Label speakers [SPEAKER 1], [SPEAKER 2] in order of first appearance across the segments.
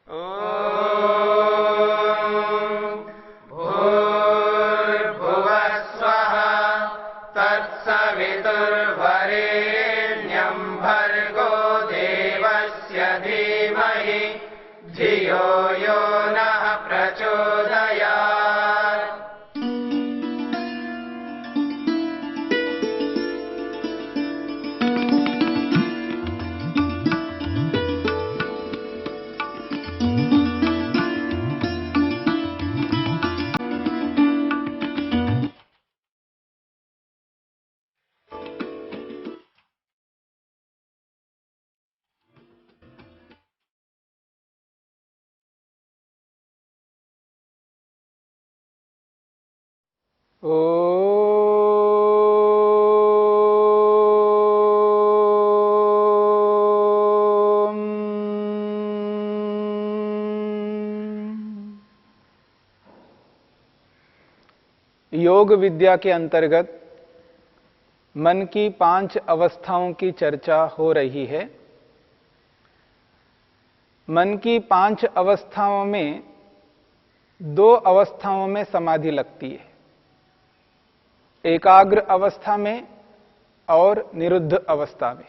[SPEAKER 1] भूर्भुवः स्वः तत्सवितुर्वरेण्यं भर्गो देवस्य धीमहि धियो यो नः प्रचोदयात्।
[SPEAKER 2] योग विद्या के अंतर्गत मन की 5 अवस्थाओं की चर्चा हो रही है। मन की 5 अवस्थाओं में 2 अवस्थाओं में समाधि लगती है, एकाग्र अवस्था में और निरुद्ध अवस्था में।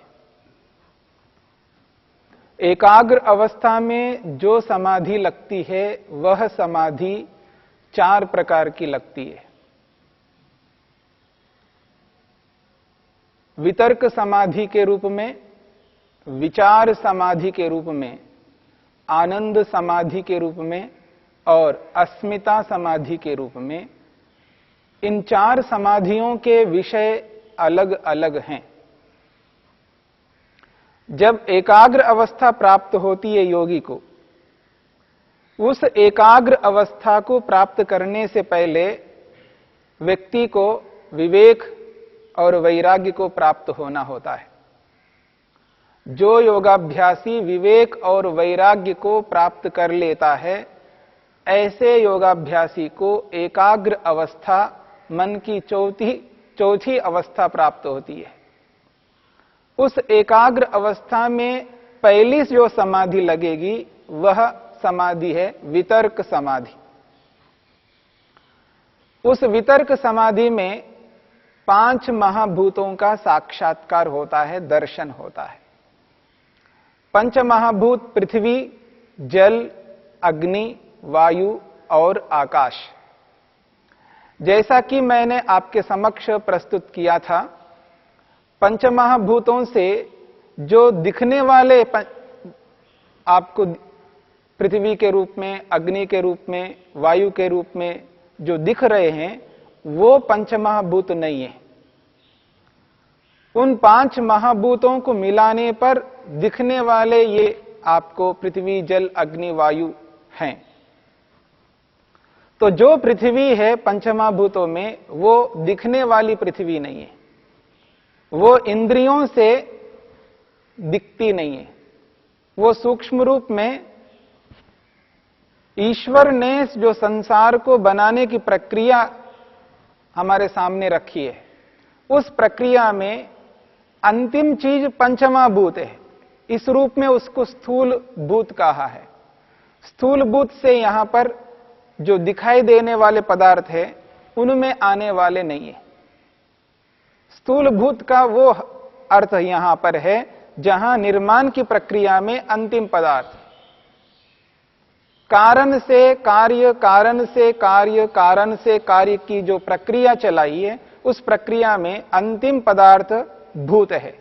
[SPEAKER 2] एकाग्र अवस्था में जो समाधि लगती है वह समाधि 4 प्रकार की लगती है। वितर्क समाधि के रूप में, विचार समाधि के रूप में, आनंद समाधि के रूप में और अस्मिता समाधि के रूप में। इन 4 समाधियों के विषय अलग अलग हैं। जब एकाग्र अवस्था प्राप्त होती है योगी को, उस एकाग्र अवस्था को प्राप्त करने से पहले व्यक्ति को विवेक और वैराग्य को प्राप्त होना होता है। जो योगाभ्यासी विवेक और वैराग्य को प्राप्त कर लेता है, ऐसे योगाभ्यासी को एकाग्र अवस्था, मन की चौथी अवस्था प्राप्त होती है। उस एकाग्र अवस्था में पहली जो समाधि लगेगी वह समाधि है वितर्क समाधि। उस वितर्क समाधि में 5 महाभूतों का साक्षात्कार होता है, दर्शन होता है। 5 महाभूत पृथ्वी, जल, अग्नि, वायु और आकाश। जैसा कि मैंने आपके समक्ष प्रस्तुत किया था, 5 महाभूतों से जो दिखने वाले आपको पृथ्वी के रूप में, अग्नि के रूप में, वायु के रूप में जो दिख रहे हैं, वो 5 महाभूत नहीं है। उन 5 महाभूतों को मिलाने पर दिखने वाले ये आपको पृथ्वी, जल, अग्नि, वायु हैं। तो जो पृथ्वी है 5 महाभूतों में, वो दिखने वाली पृथ्वी नहीं है, वो इंद्रियों से दिखती नहीं है। वो सूक्ष्म रूप में ईश्वर ने जो संसार को बनाने की प्रक्रिया हमारे सामने रखी है, उस प्रक्रिया में अंतिम चीज 5 महाभूत है। इस रूप में उसको स्थूल भूत कहा है। स्थूल भूत से यहां पर जो दिखाई देने वाले पदार्थ है, उनमें आने वाले नहीं है। स्थूल भूत का वो अर्थ यहां पर है जहां निर्माण की प्रक्रिया में अंतिम पदार्थ, कारण से कार्य, कारण से कार्य, कारण से कार्य की जो प्रक्रिया चलाई है, उस प्रक्रिया में अंतिम पदार्थ भूत है।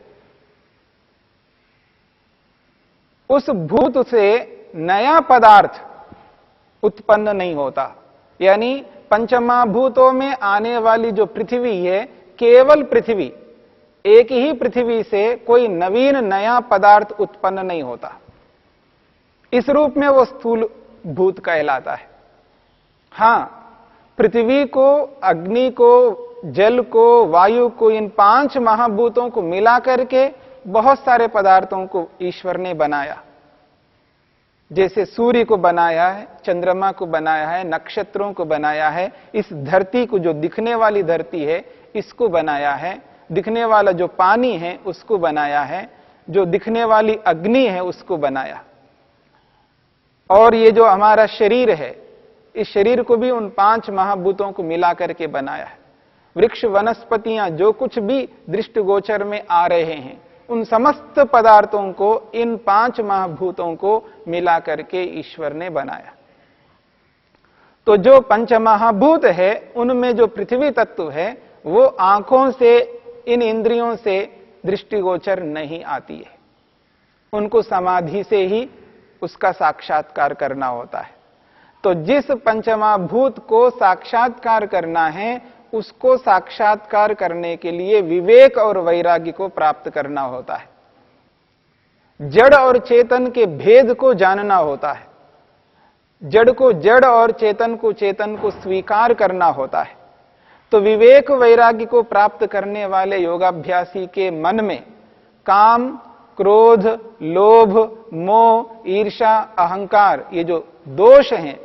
[SPEAKER 2] उस भूत से नया पदार्थ उत्पन्न नहीं होता। यानी 5 महाभूतों में आने वाली जो पृथ्वी है, केवल पृथ्वी, एक ही पृथ्वी से कोई नवीन नया पदार्थ उत्पन्न नहीं होता। इस रूप में वो स्थूल भूत कहलाता है। हां, पृथ्वी को, अग्नि को, जल को, वायु को, इन 5 महाभूतों को मिला करके बहुत सारे पदार्थों को ईश्वर ने बनाया। जैसे सूर्य को बनाया है, चंद्रमा को बनाया है, नक्षत्रों को बनाया है, इस धरती को, जो दिखने वाली धरती है, इसको बनाया है। दिखने वाला जो पानी है उसको बनाया है, जो दिखने वाली अग्नि है उसको बनाया। और ये जो हमारा शरीर है, इस शरीर को भी उन 5 महाभूतों को मिला करके बनाया है। वृक्ष, वनस्पतियां, जो कुछ भी दृष्टिगोचर में आ रहे हैं, उन समस्त पदार्थों को इन 5 महाभूतों को मिला करके ईश्वर ने बनाया। तो जो पंचमहाभूत है, उनमें जो पृथ्वी तत्व है, वो आंखों से, इन इंद्रियों से दृष्टिगोचर नहीं आती है। उनको समाधि से ही उसका साक्षात्कार करना होता है। तो जिस पंचमहाभूत को साक्षात्कार करना है, उसको साक्षात्कार करने के लिए विवेक और वैराग्य को प्राप्त करना होता है। जड़ और चेतन के भेद को जानना होता है। जड़ को जड़ और चेतन को स्वीकार करना होता है। तो विवेक वैराग्य को प्राप्त करने वाले योगाभ्यासी के मन में काम, क्रोध, लोभ, मोह, ईर्ष्या, अहंकार, ये जो दोष हैं,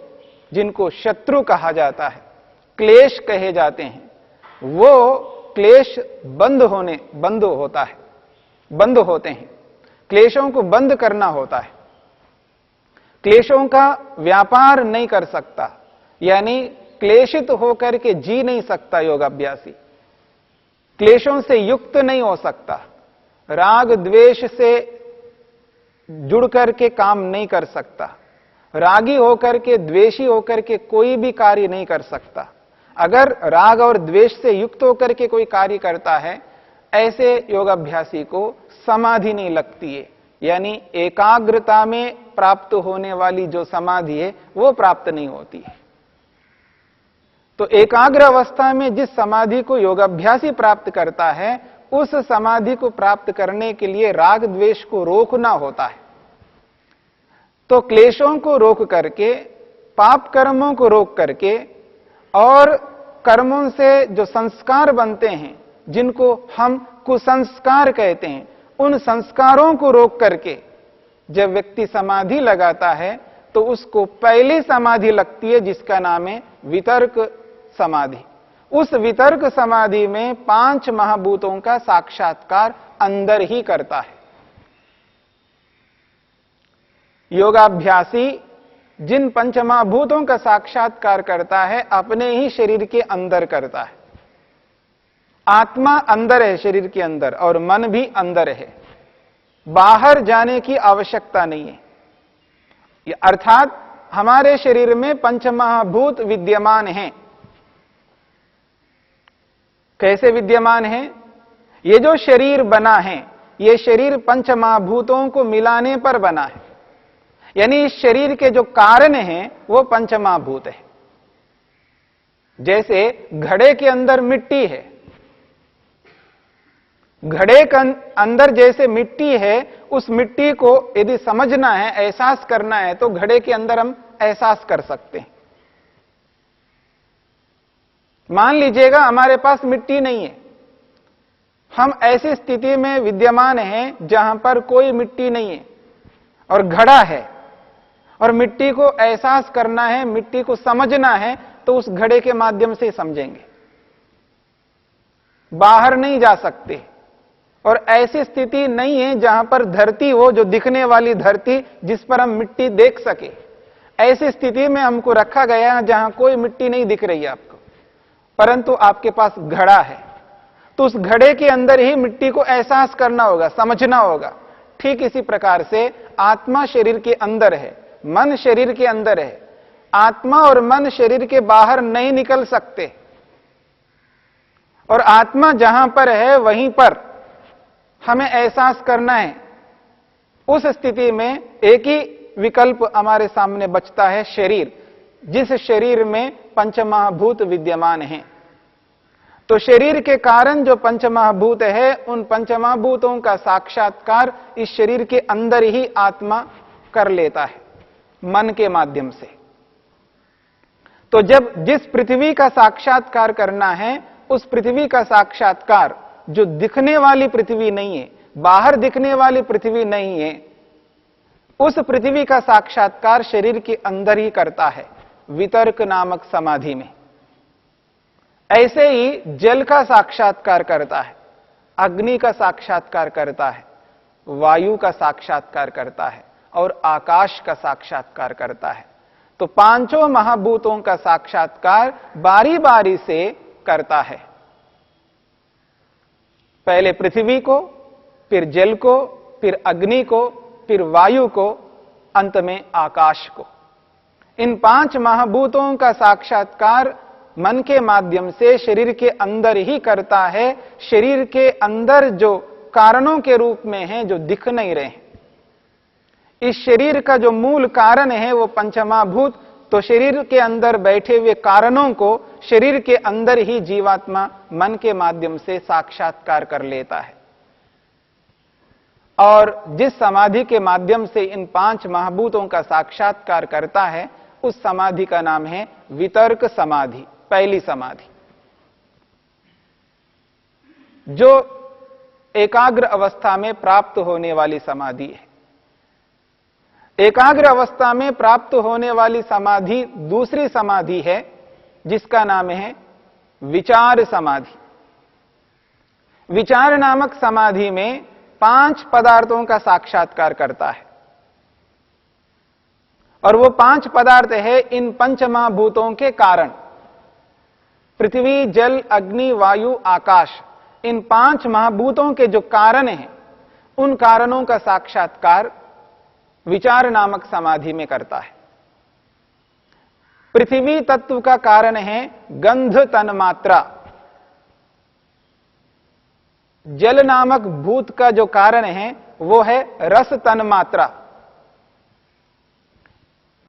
[SPEAKER 2] जिनको शत्रु कहा जाता है, क्लेश कहे जाते हैं, वो क्लेश बंद होते हैं। क्लेशों को बंद करना होता है। क्लेशों का व्यापार नहीं कर सकता, यानी क्लेशित होकर के जी नहीं सकता योगाभ्यासी। क्लेशों से युक्त नहीं हो सकता। राग द्वेष से जुड़ करके काम नहीं कर सकता। रागी होकर के, द्वेषी होकर के कोई भी कार्य नहीं कर सकता। अगर राग और द्वेष से युक्त होकर के कोई कार्य करता है, ऐसे योगाभ्यासी को समाधि नहीं लगती है, यानी एकाग्रता में प्राप्त होने वाली जो समाधि है, वो प्राप्त नहीं होती है। तो एकाग्र अवस्था में जिस समाधि को योगाभ्यासी प्राप्त करता है, उस समाधि को प्राप्त करने के लिए राग द्वेष को रोकना होता है। तो क्लेशों को रोक करके, पाप कर्मों को रोक करके, और कर्मों से जो संस्कार बनते हैं, जिनको हम कुसंस्कार कहते हैं, उन संस्कारों को रोक करके जब व्यक्ति समाधि लगाता है, तो उसको पहली समाधि लगती है, जिसका नाम है वितर्क समाधि। उस वितर्क समाधि में 5 महाभूतों का साक्षात्कार अंदर ही करता है। योगाभ्यासी जिन 5 महाभूतों का साक्षात्कार करता है, अपने ही शरीर के अंदर करता है। आत्मा अंदर है शरीर के अंदर, और मन भी अंदर है। बाहर जाने की आवश्यकता नहीं है। अर्थात हमारे शरीर में 5 महाभूत विद्यमान हैं। कैसे विद्यमान है? ये जो शरीर बना है, ये शरीर 5 महाभूतों को मिलाने पर बना है। यानी इस शरीर के जो कारण हैं, वो 5 महाभूत है। जैसे घड़े के अंदर मिट्टी है, घड़े के अंदर जैसे मिट्टी है, उस मिट्टी को यदि समझना है, एहसास करना है, तो घड़े के अंदर हम एहसास कर सकते हैं। मान लीजिएगा हमारे पास मिट्टी नहीं है, हम ऐसी स्थिति में विद्यमान हैं जहां पर कोई मिट्टी नहीं है और घड़ा है, और मिट्टी को एहसास करना है, मिट्टी को समझना है, तो उस घड़े के माध्यम से समझेंगे, बाहर नहीं जा सकते। और ऐसी स्थिति नहीं है जहां पर धरती हो, जो दिखने वाली धरती, जिस पर हम मिट्टी देख सके। ऐसी स्थिति में हमको रखा गया है जहां कोई मिट्टी नहीं दिख रही है आपको, परंतु आपके पास घड़ा है। तो उस घड़े के अंदर ही मिट्टी को एहसास करना होगा, समझना होगा। ठीक इसी प्रकार से आत्मा शरीर के अंदर है, मन शरीर के अंदर है। आत्मा और मन शरीर के बाहर नहीं निकल सकते, और आत्मा जहां पर है वहीं पर हमें एहसास करना है। उस स्थिति में एक ही विकल्प हमारे सामने बचता है, शरीर, जिस शरीर में 5 महाभूत विद्यमान हैं। तो शरीर के कारण जो 5 महाभूत है, उन 5 महाभूतों का साक्षात्कार इस शरीर के अंदर ही आत्मा कर लेता है, मन के माध्यम से। तो जब जिस पृथ्वी का साक्षात्कार करना है, उस पृथ्वी का साक्षात्कार जो दिखने वाली पृथ्वी नहीं है, बाहर दिखने वाली पृथ्वी नहीं है, उस पृथ्वी का साक्षात्कार शरीर के अंदर ही करता है, वितर्क नामक समाधि में। ऐसे ही जल का साक्षात्कार करता है, अग्नि का साक्षात्कार करता है, वायु का साक्षात्कार करता है, और आकाश का साक्षात्कार करता है। तो पांचों महाभूतों का साक्षात्कार बारी बारी से करता है। पहले पृथ्वी को, फिर जल को, फिर अग्नि को, फिर वायु को, अंत में आकाश को। इन पांच महाभूतों का साक्षात्कार मन के माध्यम से शरीर के अंदर ही करता है। शरीर के अंदर जो कारणों के रूप में हैं, जो दिख नहीं रहे हैं। इस शरीर का जो मूल कारण है वो पंचमहाभूत, तो शरीर के अंदर बैठे हुए कारणों को शरीर के अंदर ही जीवात्मा मन के माध्यम से साक्षात्कार कर लेता है। और जिस समाधि के माध्यम से इन पांच महाभूतों का साक्षात्कार करता है, उस समाधि का नाम है वितर्क समाधि, पहली समाधि, जो एकाग्र अवस्था में प्राप्त होने वाली समाधि है। एकाग्र अवस्था में प्राप्त होने वाली समाधि दूसरी समाधि है, जिसका नाम है विचार समाधि। विचार नामक समाधि में पांच पदार्थों का साक्षात्कार करता है, और वो पांच पदार्थ है इन पंचमहाभूतों के कारण। पृथ्वी, जल, अग्नि, वायु, आकाश, इन पांच महाभूतों के जो कारण हैं, उन कारणों का साक्षात्कार विचार नामक समाधि में करता है। पृथ्वी तत्व का कारण है गंध तन्मात्रा। जल नामक भूत का जो कारण है वो है रस तन्मात्रा।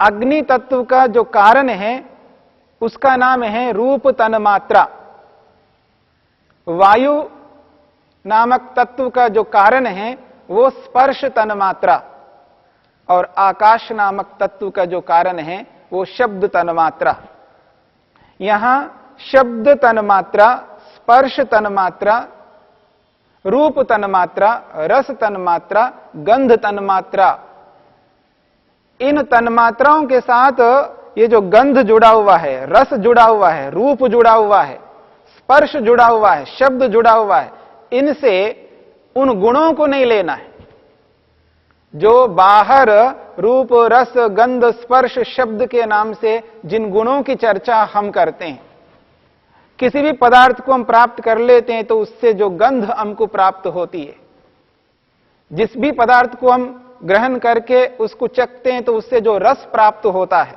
[SPEAKER 2] अग्नि तत्व का जो कारण है उसका नाम है रूप तन्मात्रा। वायु नामक तत्व का जो कारण है वो स्पर्श तन्मात्रा, और आकाश नामक तत्व का जो कारण है वो शब्द तन्मात्रा। यहां शब्द तन्मात्रा, स्पर्श तन्मात्रा, रूप तन्मात्रा, रस तन्मात्रा, गंध तन्मात्रा, इन तन्मात्राओं के साथ ये जो गंध जुड़ा हुआ है, रस जुड़ा हुआ है, रूप जुड़ा हुआ है, स्पर्श जुड़ा हुआ है, शब्द जुड़ा हुआ है, इनसे उन गुणों को नहीं लेना है जो बाहर रूप, रस, गंध, स्पर्श, शब्द के नाम से जिन गुणों की चर्चा हम करते हैं। किसी भी पदार्थ को हम प्राप्त कर लेते हैं तो उससे जो गंध हमको प्राप्त होती है, जिस भी पदार्थ को हम ग्रहण करके उसको चखते हैं तो उससे जो रस प्राप्त होता है,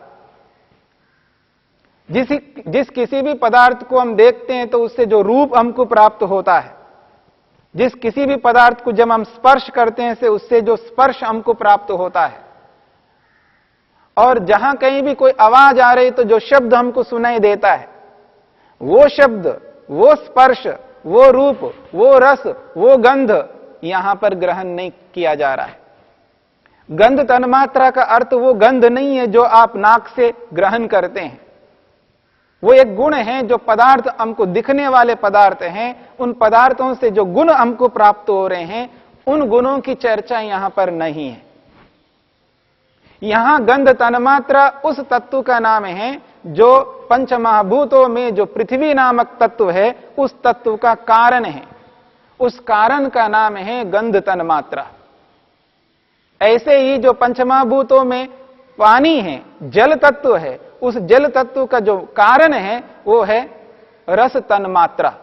[SPEAKER 2] जिस किसी भी पदार्थ को हम देखते हैं तो उससे जो रूप हमको प्राप्त होता है, जिस किसी भी पदार्थ को जब हम स्पर्श करते हैं से उससे जो स्पर्श हमको प्राप्त होता है, और जहां कहीं भी कोई आवाज आ रही तो जो शब्द हमको सुनाई देता है, वो शब्द, वो स्पर्श, वो रूप, वो रस, वो गंध यहां पर ग्रहण नहीं किया जा रहा है। गंध तन्मात्रा का अर्थ वो गंध नहीं है जो आप नाक से ग्रहण करते हैं। वो एक गुण है, जो पदार्थ हमको दिखने वाले पदार्थ हैं, उन पदार्थों से जो गुण हमको प्राप्त हो रहे हैं, उन गुणों की चर्चा यहां पर नहीं है। यहां गंध तन्मात्रा उस तत्व का नाम है जो पंचमहाभूतों में जो पृथ्वी नामक तत्व है, उस तत्व का कारण है। उस कारण का नाम है गंध तन्मात्रा। ऐसे ही जो पंचमहाभूतों में पानी है, जल तत्व है, उस जल तत्व का जो कारण है वो है रस तन्मात्रा।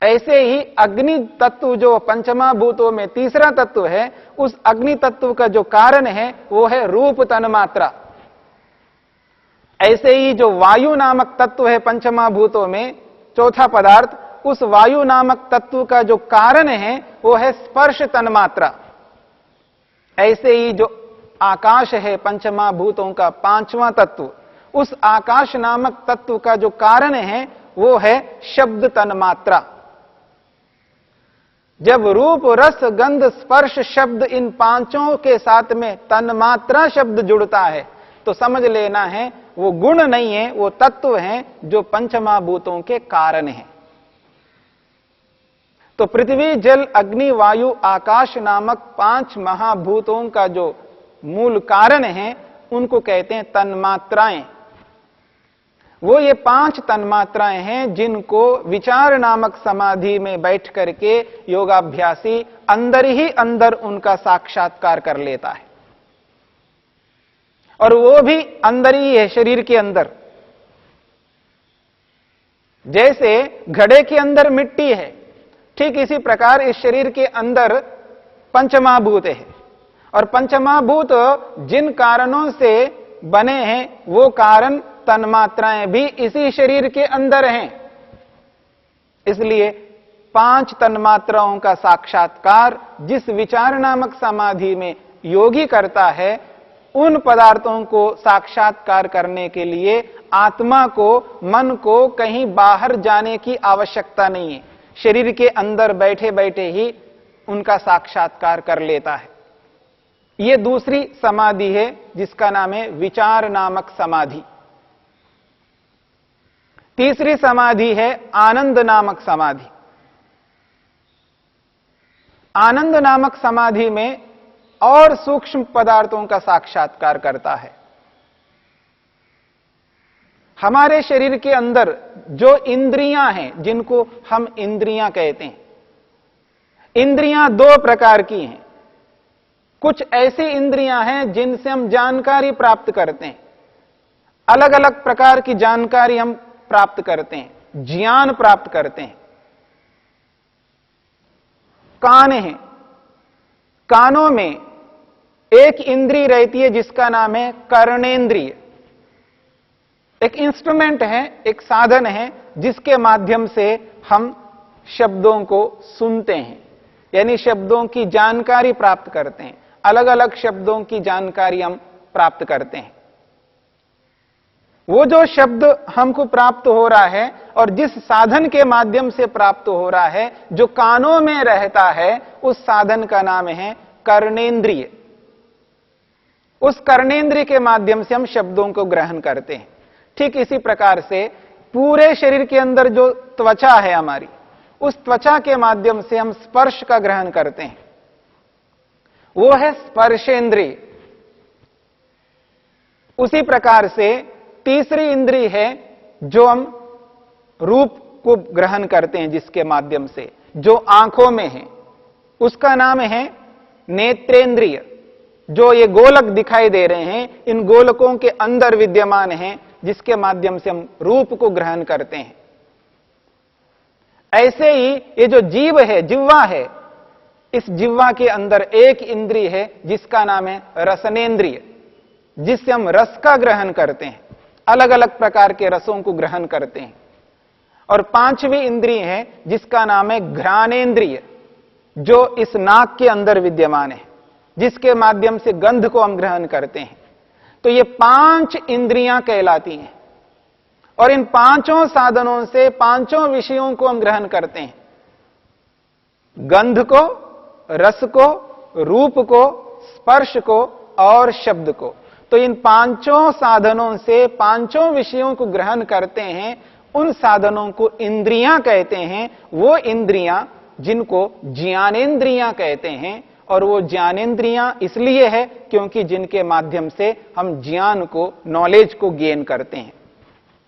[SPEAKER 2] ऐसे ही अग्नि तत्व जो पंचमहाभूतों में तीसरा तत्व है, उस अग्नि तत्व का जो कारण है वो है रूप तन्मात्रा। ऐसे ही जो वायु नामक तत्व है पंचमहाभूतों में चौथा पदार्थ, उस वायु नामक तत्व का जो कारण है वो है स्पर्श तन्मात्रा। ऐसे ही जो आकाश है पंचमहाभूतों का पांचवां तत्व, उस आकाश नामक तत्व का जो कारण है वो है शब्द तन्मात्रा। जब रूप, रस, गंध, स्पर्श, शब्द इन पांचों के साथ में तन्मात्रा शब्द जुड़ता है तो समझ लेना है वो गुण नहीं है, वो तत्व हैं जो पंचमहाभूतों के कारण हैं। तो पृथ्वी, जल, अग्नि, वायु, आकाश नामक पांच महाभूतों का जो मूल कारण है उनको कहते हैं तन्मात्राएं। वो ये पांच तन्मात्राएं हैं जिनको विचार नामक समाधि में बैठ करके योगाभ्यासी अंदर ही अंदर उनका साक्षात्कार कर लेता है। और वो भी अंदर ही है, शरीर के अंदर। जैसे घड़े के अंदर मिट्टी है, ठीक इसी प्रकार इस शरीर के अंदर पंचमहाभूत है। और पंचमहाभूत जिन कारणों से बने हैं वो कारण तन्मात्राएं भी इसी शरीर के अंदर हैं। इसलिए 5 तन्मात्राओं का साक्षात्कार जिस विचार नामक समाधि में योगी करता है, उन पदार्थों को साक्षात्कार करने के लिए आत्मा को, मन को कहीं बाहर जाने की आवश्यकता नहीं है। शरीर के अंदर बैठे बैठे ही उनका साक्षात्कार कर लेता है। यह दूसरी समाधि है जिसका नाम है विचार नामक समाधि। तीसरी समाधि है आनंद नामक समाधि। आनंद नामक समाधि में और सूक्ष्म पदार्थों का साक्षात्कार करता है। हमारे शरीर के अंदर जो इंद्रियां हैं, जिनको हम इंद्रियां कहते हैं, इंद्रियां 2 प्रकार की हैं। कुछ ऐसी इंद्रियां हैं जिनसे हम जानकारी प्राप्त करते हैं, अलग अलग प्रकार की जानकारी हम प्राप्त करते हैं, ज्ञान प्राप्त करते हैं। कान है, कानों में एक इंद्रिय रहती है जिसका नाम है कर्णेंद्रिय। एक इंस्ट्रूमेंट है, एक साधन है जिसके माध्यम से हम शब्दों को सुनते हैं, यानी शब्दों की जानकारी प्राप्त करते हैं। अलग अलग शब्दों की जानकारी हम प्राप्त करते हैं। वो जो शब्द हमको प्राप्त हो रहा है और जिस साधन के माध्यम से प्राप्त हो रहा है, जो कानों में रहता है, उस साधन का नाम है कर्णेंद्रिय। उस कर्णेंद्रिय के माध्यम से हम शब्दों को ग्रहण करते हैं। ठीक इसी प्रकार से पूरे शरीर के अंदर जो त्वचा है हमारी, उस त्वचा के माध्यम से हम स्पर्श का ग्रहण करते हैं, वो है स्पर्शेंद्रिय। उसी प्रकार से तीसरी इंद्रिय है जो हम रूप को ग्रहण करते हैं, जिसके माध्यम से, जो आंखों में है, उसका नाम है नेत्रेंद्रिय। जो ये गोलक दिखाई दे रहे हैं, इन गोलकों के अंदर विद्यमान है, जिसके माध्यम से हम रूप को ग्रहण करते हैं। ऐसे ही ये जो जीव है, जिह्वा है, इस जिह्वा के अंदर एक इंद्रिय है जिसका नाम है रसनेंद्रिय, जिससे हम रस का ग्रहण करते हैं, अलग अलग प्रकार के रसों को ग्रहण करते हैं। और 5वीं इंद्रिय है जिसका नाम है घ्राणेंद्रिय, जो इस नाक के अंदर विद्यमान है, जिसके माध्यम से गंध को हम ग्रहण करते हैं। तो ये 5 इंद्रियां कहलाती हैं और इन 5 साधनों से 5 विषयों को हम ग्रहण करते हैं। गंध को, रस को, रूप को, स्पर्श को और शब्द को। तो इन 5 साधनों से 5 विषयों को ग्रहण करते हैं। उन साधनों को इंद्रियां कहते हैं। वो इंद्रियां जिनको ज्ञानेंद्रियां कहते हैं, और वो ज्ञानेंद्रियां इसलिए है क्योंकि जिनके माध्यम से हम ज्ञान को, नॉलेज को गेन करते हैं,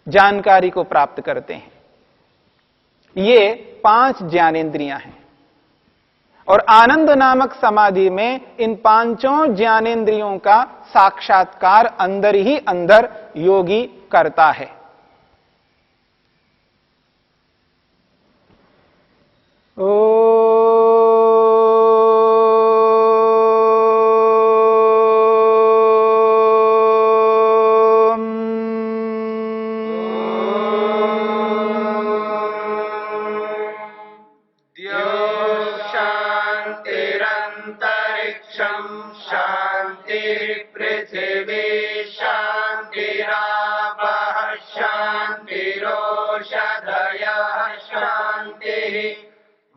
[SPEAKER 2] जानकारी को प्राप्त करते हैं। ये 5 ज्ञानेंद्रियां हैं। और आनंद नामक समाधि में इन 5 ज्ञानेंद्रियों का साक्षात्कार अंदर ही अंदर योगी करता है।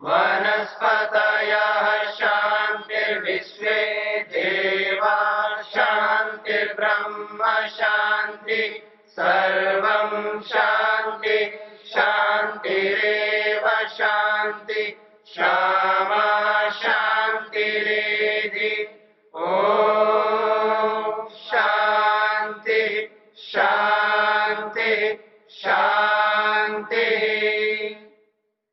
[SPEAKER 1] वनस्पतयः शान्तिर्विश्वे देवा शान्तिर्ब्रह्म शान्ति सर्वं शान्ति शान्तिरेव शान्ति क्षमा